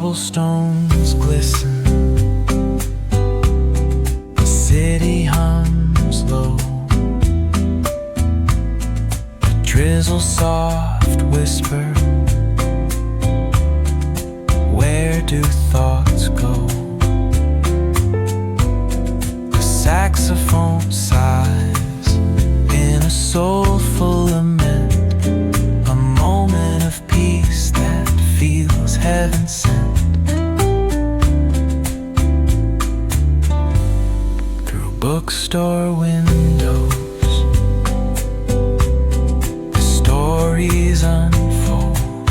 cobblestones glisten, the city hums low, a drizzle soft whisper, where do thoughts go? The saxophone sighs in a soulful lament, a moment of peace that feels heaven sent. Through bookstore windows, the stories unfold.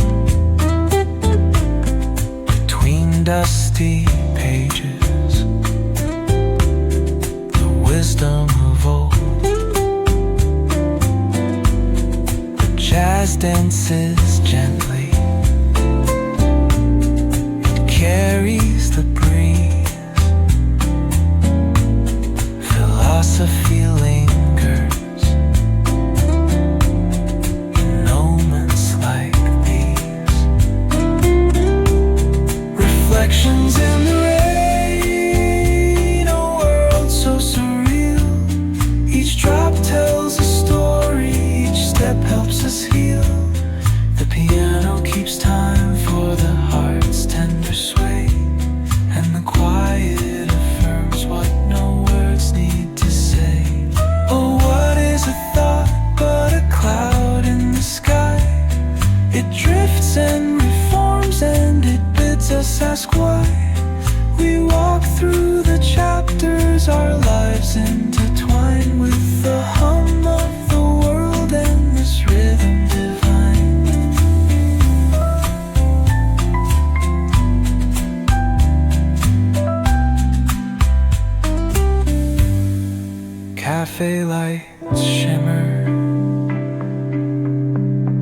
Between dusty pages, the wisdom of old. The jazz dances gently, carries the breeze. Philosophy lingers in moments like these. Reflections in the rain, a world so surreal. Each drop tells a story, each step helps us heal. The piano keeps time for the heart's tender sway, and the quiet affirms what no words need to say. Oh, what is a thought but a cloud in the sky? It drifts and reforms and it bids us ask why. We walk through the chapters, our lives intertwine with the hum of the world and this rhythm divine. Cafe lights shimmer,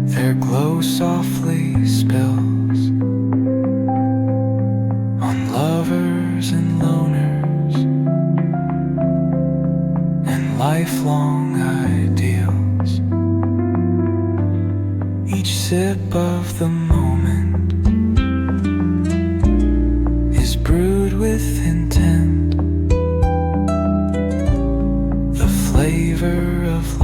their glow softly spills on lovers and loners and lifelong ideals. Each sip of the moment is brewed with intent, the flavor of